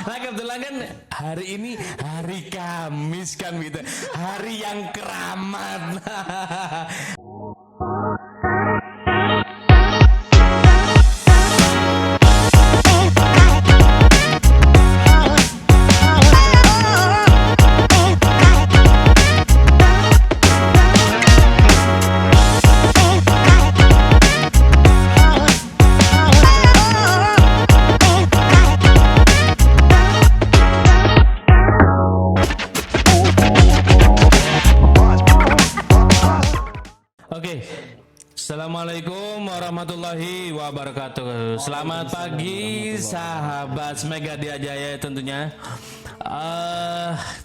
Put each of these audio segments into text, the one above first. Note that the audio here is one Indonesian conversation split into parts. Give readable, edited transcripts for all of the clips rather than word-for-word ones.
Nah kebetulan kan hari ini hari Kamis kan gitu, hari yang keramat. Oke, Assalamualaikum warahmatullahi wabarakatuh. Selamat pagi sahabat Mega Dia Jaya tentunya.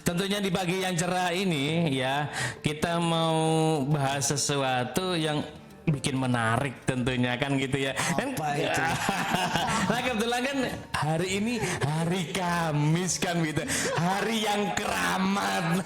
Tentunya di pagi yang cerah ini ya kita mau bahas sesuatu yang bikin menarik tentunya kan gitu ya. Apa itu? Nah kebetulan kan hari ini hari Kamis kan gitu, hari yang keramat.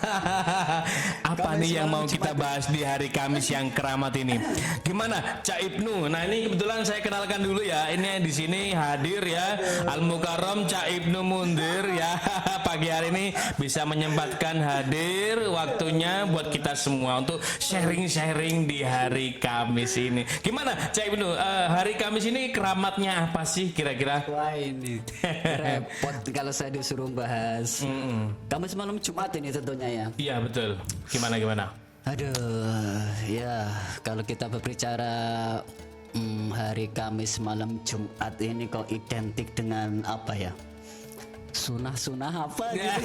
Apa nih yang mau kita bahas di hari Kamis yang keramat ini? Gimana Cak Ibnu? Nah ini kebetulan saya kenalkan dulu ya. Ini di sini hadir ya Al Mukarram Cak Ibnu Mundir ya. Pagi hari ini bisa menyempatkan hadir waktunya buat kita semua untuk sharing-sharing di hari Kamis ini. Gimana Cak Ibnu? Hari Kamis ini keramatnya apa sih kira-kira? Wah ini repot kalau saya disuruh bahas. Kamis malam Jumat ini tentunya ya. Iya betul. Gimana? Aduh, ya kalau kita berbicara hari Kamis malam Jumat ini kok identik dengan apa ya? Sunah-sunah apa gitu?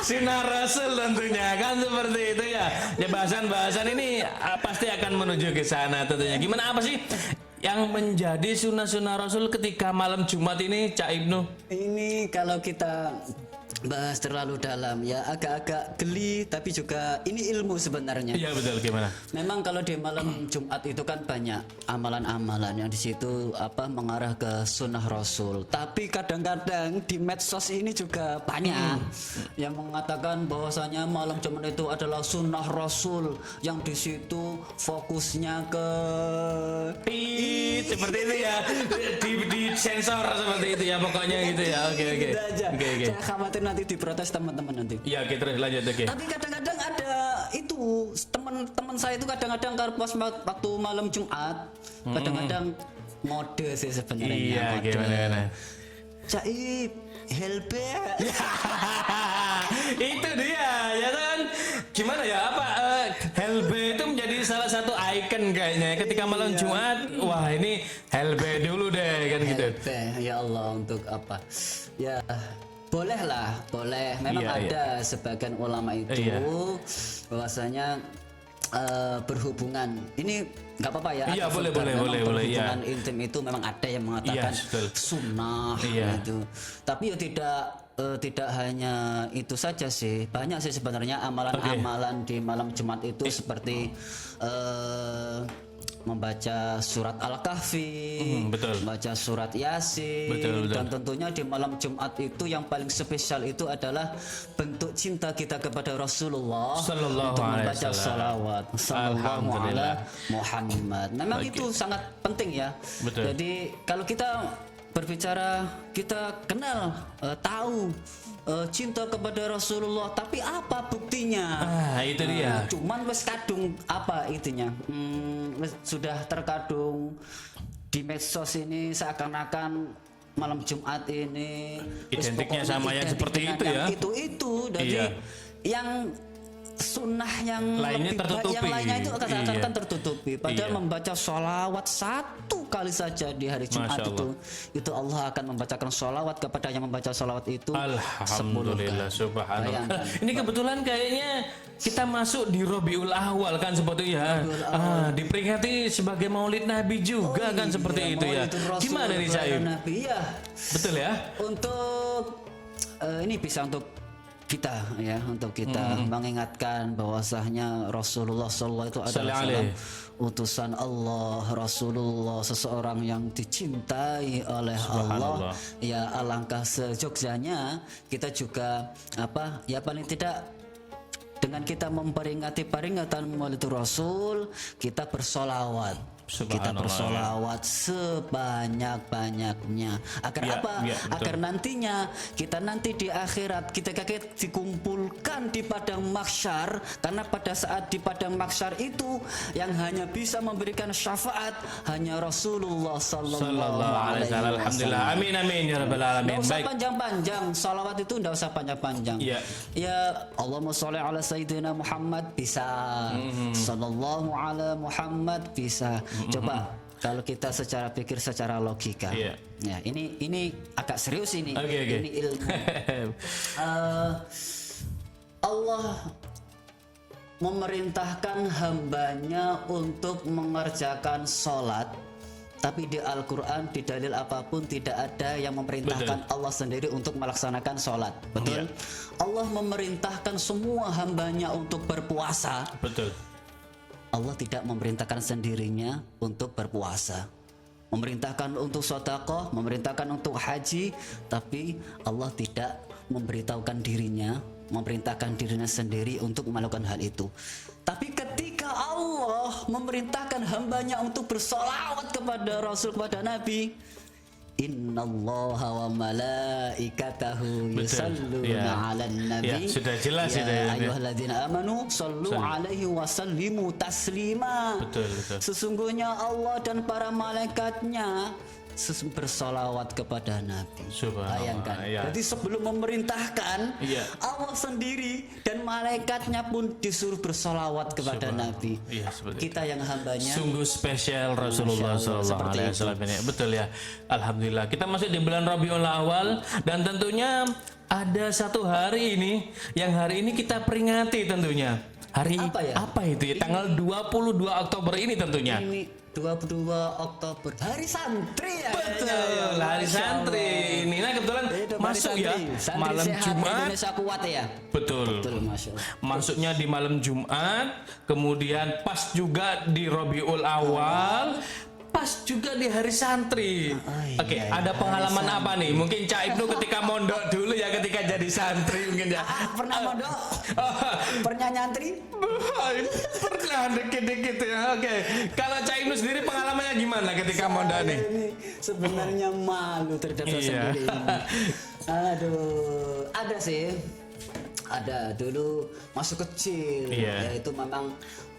Sunnah Rasul tentunya kan seperti itu ya. Ya bahasan-bahasan ini pasti akan menuju ke sana tentunya. Gimana apa sih yang menjadi sunnah-sunnah Rasul ketika malam Jumat ini Cak Ibnu? Ini kalau kita bahas terlalu dalam ya agak-agak geli tapi juga ini ilmu sebenarnya. Iya betul, gimana? Memang kalau di malam Jumat itu kan banyak amalan-amalan yang di situ apa mengarah ke sunnah Rasul. Tapi kadang-kadang di medsos ini juga banyak yang mengatakan bahwasanya malam Jumat itu adalah sunnah Rasul yang di situ fokusnya ke Seperti itu ya. Di sensor seperti itu ya pokoknya gitu ya. Oke. Gitu aja. Oke. Saya khawatir nanti diprotes teman-teman nanti. Iya, oke terus lanjut oke. Tapi kadang-kadang ada itu teman-teman saya itu kadang-kadang kalau pas waktu malam Jumat kadang-kadang mode sih sebenarnya. Iya, mode. gimana? Caib, helbe. Itu dia ya kan. Gimana ya apa Helbe itu menjadi salah satu ikon kayaknya ketika malam Jumat. Wah, ini Helbe dulu deh kan gitu. Helbe, ya Allah untuk apa? Ya boleh lah, boleh. Memang Iya. ada sebagian ulama itu Iya. bahwasanya berhubungan ini nggak apa-apa ya. Iya, atau boleh, sekedar memang berhubungan iya. intim itu memang ada yang mengatakan Iya, betul. sunnah Iya. gitu. Tapi ya tidak hanya itu saja sih, banyak sih sebenarnya amalan-amalan di malam Jumat itu seperti membaca surat Al-Kahfi, betul. membaca surat Yasin, Betul. dan tentunya di malam Jumat itu yang paling spesial itu adalah bentuk cinta kita kepada Rasulullah Sallallahu untuk alaihi membaca wasallam. salawat Sallallahu Alhamdulillah. ala Muhammad. Memang Oke. itu sangat penting ya. Betul. Jadi kalau kita berbicara, kita kenal, tahu cinta kepada Rasulullah, tapi apa buktinya? Itu dia. Cuman wes kadung apa itunya? Wes sudah terkadung di medsos ini seakan-akan malam Jumat ini wes Identiknya pokoknya sama yang identik seperti dengan itu yang ya. Itu jadi Iya. yang sunnah yang Lainnya lebih baik, tertutupi. yang lainnya itu akan Iya. tertutupi. Padahal Iya. membaca sholawat satu kali saja di hari Jumat Masya Allah. itu Allah akan membacakan sholawat kepada yang membaca sholawat itu 10 Alhamdulillah, kali. subhanallah. Bayangkan. Ini kebetulan kayaknya kita masuk di Robiul Awal kan seperti ya. Diperingati sebagai Maulid Nabi juga kan seperti itu ya. Maulidul Rasul Gimana nih Syahid? Nabi ya. Betul ya? Untuk ini bisa untuk kita ya, untuk kita mengingatkan bahwasanya Rasulullah SAW itu adalah Sallallahu utusan Allah, Rasulullah seseorang yang dicintai oleh Allah. Subhanallah. Ya alangkah sejogjanya kita juga apa ya paling tidak dengan kita memperingati peringatan Maulid Rasul, kita bersolawat kita Subhanallah. bersolawat sebanyak-banyaknya. Agar Ya, apa? ya, betul. Agar nantinya kita nanti di akhirat kita dikumpulkan di padang mahsyar, karena pada saat di padang mahsyar itu yang hanya bisa memberikan syafaat hanya Rasulullah sallallahu alaihi wasallam. Alhamdulillah. Amin amin ya rabbal alamin. Nggak usah Baik. panjang-panjang, salawat itu nggak usah panjang-panjang. Iya. Ya Allahumma sholli ala sayyidina Muhammad bisa, sallallahu ala Muhammad bisa. Coba kalau kita secara pikir, secara logika. Iya. Ya, ini agak serius ini. Oke. Ini ilmu. Allah memerintahkan hambanya untuk mengerjakan sholat, tapi di Al-Quran di dalil apapun tidak ada yang memerintahkan Allah sendiri untuk melaksanakan sholat. Betul? Allah memerintahkan semua hambanya untuk berpuasa. Betul. Allah tidak memerintahkan sendirinya untuk berpuasa. Memerintahkan untuk sedekah, memerintahkan untuk haji, tapi Allah tidak memberitahukan dirinya, memerintahkan dirinya sendiri untuk melakukan hal itu. Tapi ketika Allah memerintahkan hambanya untuk bersolawat kepada Rasul, kepada Nabi, innallaha wa malaikatahu yusalluna 'alan nabi. Ya, sudah jelas ya sudah. ayyuhalladzina amanu sallu 'alaihi wa sallimu taslima. Betul. Sesungguhnya Allah dan para malaikatnya bersolawat kepada Nabi. Subhanallah, Bayangkan. ya. Jadi sebelum memerintahkan, Iya. Allah sendiri dan malaikatnya pun disuruh bersolawat kepada Nabi. Iya, seperti Kita yang hambanya. Sungguh spesial Rasulullah Masya Allah, Sallallahu seperti Alaihi itu. Wasallam ini. Betul ya. Alhamdulillah. Kita masuk di bulan Rabiul Awal dan tentunya ada satu hari ini yang hari ini kita peringati tentunya. Hari Apa ya? apa itu ya? Tanggal 22 Oktober ini tentunya. Ini 22 Oktober, hari santri ya. Betul, hari santri ini. Nah kebetulan Itu hari masuk ya santri. Santri malam sehat, Jumat. Indonesia kuat ya. Betul. Betul, Masya Allah. Masuknya di malam Jumat, kemudian pas juga di Rabiul Awal, pas juga di hari santri. Oke, iya, ada hari pengalaman santri. apa nih? Mungkin Cak Ibnu ketika mondok dulu ya, ketika jadi santri mungkin ya. Pernah mondok? Pernah nyantri? Pernah dikit-dikit ya. Oke, kalau Cak Ibnu sendiri pengalamannya gimana ketika mondok nih? Ini sebenarnya malu terhadap saya Iya. sendiri ini. Aduh, ada sih. Ada dulu masuk kecil. Iya. Ya itu memang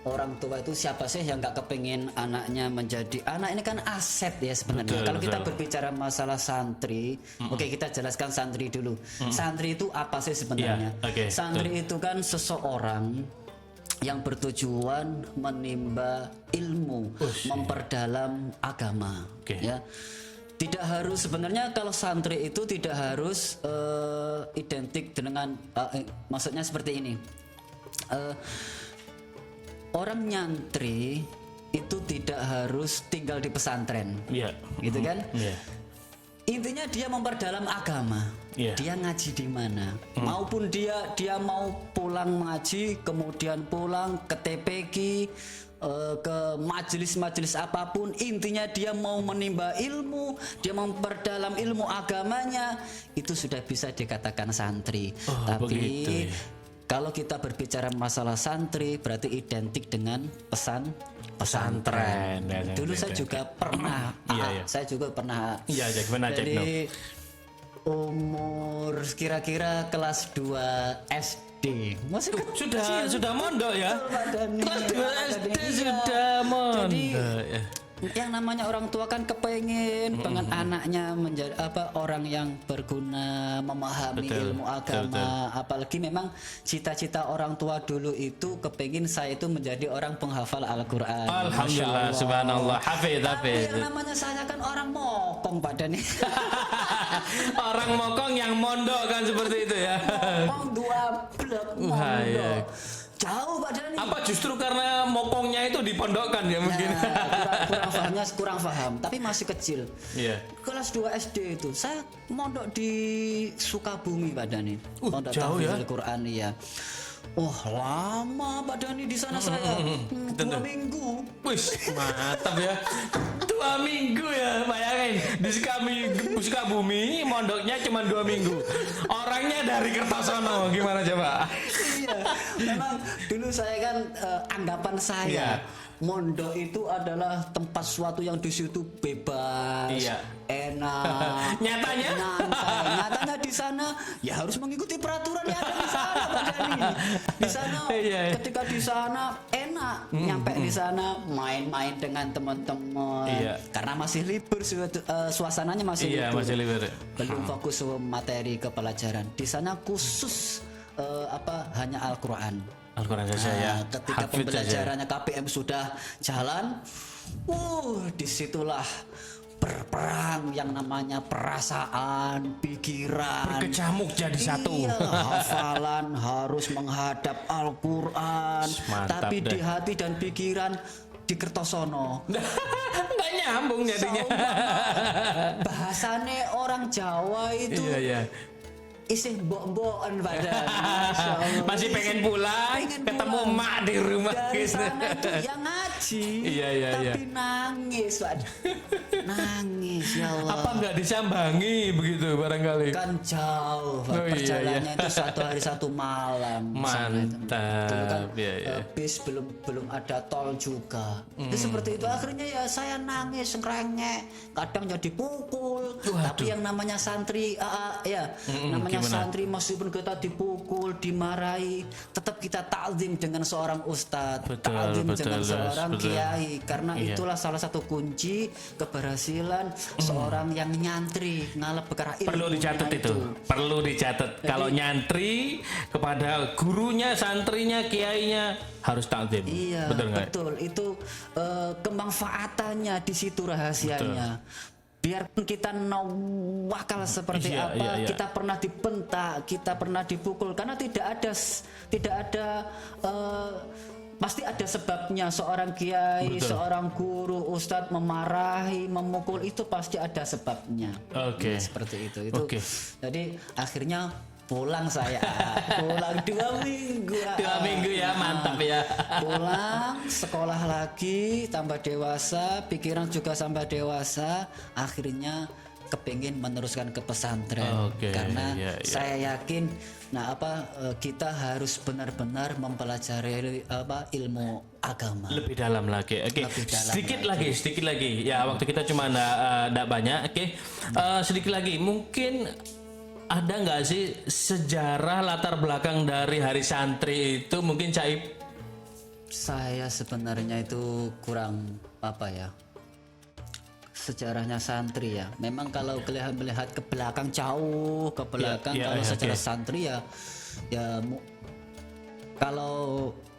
orang tua itu siapa sih yang nggak kepingin anaknya menjadi anak ini kan aset ya sebenarnya. Betul, Kalau kita betul. berbicara masalah santri, oke kita jelaskan santri dulu. Santri itu apa sih sebenarnya? Iya, oke, Santri itu kan seseorang yang bertujuan menimba ilmu, memperdalam agama, Oke. ya. Tidak harus sebenarnya kalau santri itu tidak harus identik dengan maksudnya seperti ini. Orang nyantri itu tidak harus tinggal di pesantren, Iya. gitu kan? Iya. Intinya dia memperdalam agama. Iya. Dia ngaji di mana? Maupun dia mau pulang ngaji, kemudian pulang ke TPQ, ke majelis-majelis apapun, intinya dia mau menimba ilmu, dia memperdalam ilmu agamanya, itu sudah bisa dikatakan santri. Oh, Tapi begitu ya. kalau kita berbicara masalah santri berarti identik dengan pesantren. Ya, Dulu saya juga pernah, Iya, iya. saya juga pernah. Iya, gimana Cak Ibnu? Jadi umur kira-kira kelas 2 SD. Masih kecil. Sudah mondok ya? Badannya. Kelas 2 SD Badannya, sudah mondok. Jadi ya. yang namanya orang tua kan kepengen pengen anaknya menjadi orang yang berguna, memahami Betul, ilmu agama. Apalagi memang cita-cita orang tua dulu itu kepengin saya itu menjadi orang penghafal Al-Quran. Alhamdulillah, subhanallah, hafid. Tapi yang namanya saya kan orang mokong badannya. Orang mokong yang mondok kan seperti itu ya. Mokong 2 blok Wah, iya. mondok. Jauh badannya. Apa justru karena mokongnya itu dipondokkan ya mungkin? Nah, kurang paham, tapi masih kecil. Iya. Kelas 2 SD itu saya mondok di Sukabumi badannya. Mondok jauh ya? tahfidzul Quran ya. Oh lama Pak Dhani di sana saya 2 minggu. Wis mantap ya. 2 minggu ya, bayangin di Sukabumi mondoknya cuma 2 minggu. Orangnya dari Kertosono, gimana coba? Iya, memang dulu saya kan anggapan saya Iya. mondok itu adalah tempat suatu yang di situ bebas, Iya. enak. Nyatanya? nyantai. Nyatanya di sana ya harus mengikuti peraturan yang ada di sana, Pak Dhani. Di sana, Iya. ketika di sana enak, nyampe di sana main-main dengan teman-teman. Iya. Karena masih libur, suasananya masih Iya, libur. masih libur. Belum fokus ke materi ke pelajaran. Di sana khusus hanya Al-Quran. Al-Quran saja ya. Ketika Hafid saja. pembelajarannya KPM sudah jalan, disitulah berperang yang namanya perasaan, pikiran, Berkecamuk jadi satu. Iya, hafalan harus menghadap Al-Quran, Mantap tapi di deh. hati dan pikiran di Kertosono. Nggak nyambung jadinya. Bahasane orang Jawa itu Iya, iya. isih mbok-mbokan padahal. Masya Allah. Masih pengen pulang, Pengen ketemu pulang. emak di rumah Dari gitu. sana itu yang ngaji, Iya, iya, tapi nangis, Pak. Nangis, ya Allah. Apa nggak disambangi begitu barangkali? Kan jauh, Pak. Oh, iya, Perjalanannya iya. itu 1 hari 1 malam. Sana itu. Mantap. Dulu kan Iya, iya. bis belum ada tol juga. Itu seperti itu. Akhirnya ya saya nangis, ngerengek, kadang jadi pukul. Tapi yang namanya santri, namanya gimana? santri meskipun kita dipukul, dimarahi, tetap kita takzim dengan seorang ustadz, Betul, takzim dengan betul, seorang betul. kiai. Karena Iya. itulah salah satu kunci keberhasilan seorang yang nyantri ngalap perkara ilmu. Perlu dicatat itu. Perlu dicatat. Kalau nyantri kepada gurunya, santrinya, kiainya harus takzim. Iya, Betul nggak? betul. Itu kemanfaatannya di situ rahasianya. Biarpun kita nawakal seperti Iya, apa, iya, iya. kita pernah dibentak, kita pernah dipukul, karena tidak ada pasti ada sebabnya. Seorang kiai, Betul. seorang guru, ustadz memarahi, memukul, itu pasti ada sebabnya. Oke. Ya, seperti itu. Oke. Jadi akhirnya pulang saya, pulang 2 minggu. 2 minggu ya, mantap ya. Pulang, sekolah lagi, tambah dewasa, pikiran juga tambah dewasa, akhirnya kepingin meneruskan ke pesantren. Oke, Karena iya, iya. saya yakin, kita harus benar-benar mempelajari ilmu agama. Lebih dalam lagi. Oke. Lebih dalam Sedikit lagi. Ya, waktu kita cuma nggak banyak. Oke. Sedikit lagi. Mungkin ada nggak sih sejarah latar belakang dari Hari Santri itu? Mungkin Caib. Saya sebenarnya itu kurang sejarahnya santri ya. Memang kalau melihat ke belakang, jauh ke belakang, Iya, kalau iya, sejarah oke. santri kalau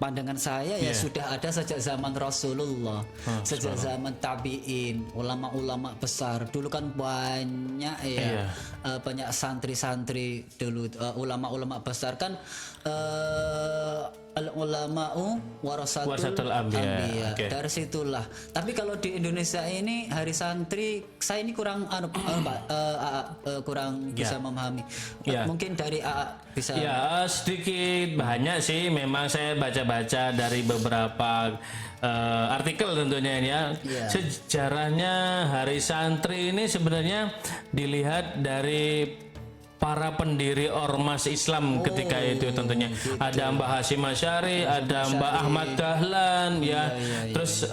pandangan saya ya Iya. sudah ada sejak zaman Rasulullah, sejak zaman tabi'in, ulama-ulama besar. Dulu kan banyak Iya. banyak santri-santri dulu, ulama-ulama besar kan, al-ulama'u Warasatul anbiya. Oke. Dari situlah. Tapi kalau di Indonesia ini hari santri, saya ini kurang kurang bisa memahami. Ya. Mungkin dari bisa. Ya, sedikit banyak sih. Memang saya baca-baca dari beberapa artikel tentunya ini ya. Iya. Sejarahnya Hari Santri ini sebenarnya dilihat dari para pendiri ormas Islam ketika itu tentunya. Ada Mbah Hasyim Asy'ari, ada Mbah Ahmad Dahlan ya. Terus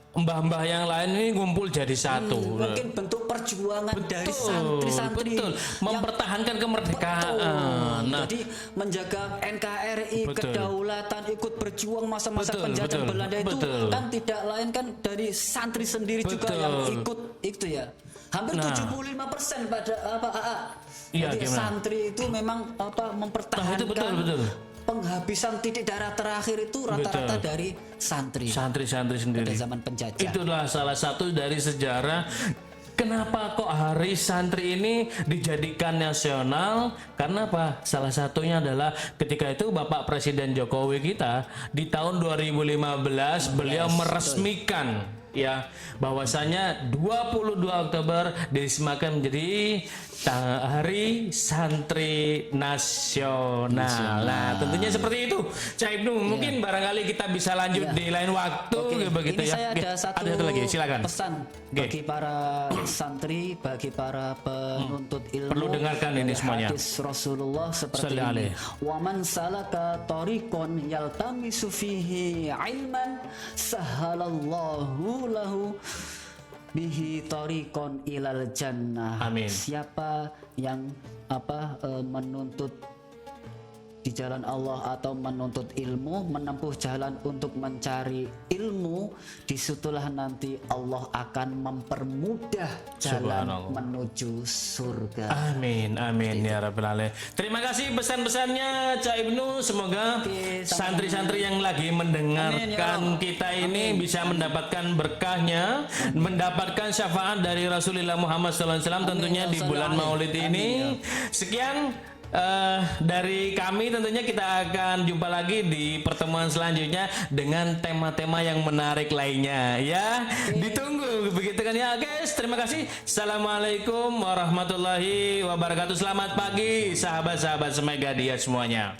mbah-mbah yang lain ini ngumpul jadi satu. Mungkin bentuk perjuangan dari santri-santri Betul, mempertahankan kemerdekaan. Nah, Jadi menjaga NKRI, Betul. kedaulatan, ikut berjuang masa-masa Betul, penjajahan betul, Belanda itu betul. kan tidak lain kan dari santri sendiri juga Betul. yang ikut itu ya. Hampir 75% pada Iya, Jadi gimana? santri itu memang mempertahankan betul. penghabisan titik darah terakhir itu rata-rata Betul. dari santri santri-santri sendiri. pada zaman penjajah. Itulah salah satu dari sejarah kenapa kok Hari Santri ini dijadikan nasional. Karena apa? Salah satunya adalah ketika itu Bapak Presiden Jokowi kita di tahun 2015 beliau meresmikan ya bahwasanya 22 Oktober disematkan menjadi Hari Santri Nasional. Nah, tentunya seperti itu. Cak Ibnu, mungkin barangkali kita bisa lanjut di lain waktu begitu Ini ya. saya ada satu lagi, silakan. pesan bagi para santri, bagi para penuntut ilmu. Perlu dengarkan ini semuanya. Hadis Rasulullah seperti Sallallahu ini. alaihi. Wa man salaka tariqan yaltamisu fihi ilman sahalallahu lahu bihi tariqan ilal jannah. Amin. Siapa yang menuntut di jalan Allah atau menuntut ilmu, menempuh jalan untuk mencari ilmu, disitulah nanti Allah akan mempermudah jalan Subhanallah. menuju surga. Amin, amin ya Rabbal Alamin. Terima kasih pesan-pesannya Cak Ibnu. Semoga Oke, santri-santri yang lagi mendengarkan kita ini bisa mendapatkan berkahnya, mendapatkan syafaat dari Rasulullah Muhammad SAW tentunya di bulan Maulid ini. Sekian dari kami, tentunya kita akan jumpa lagi di pertemuan selanjutnya dengan tema-tema yang menarik lainnya ya. Ditunggu begitu kan ya guys. Terima kasih. Assalamualaikum warahmatullahi wabarakatuh. Selamat pagi sahabat-sahabat Semegadia semuanya.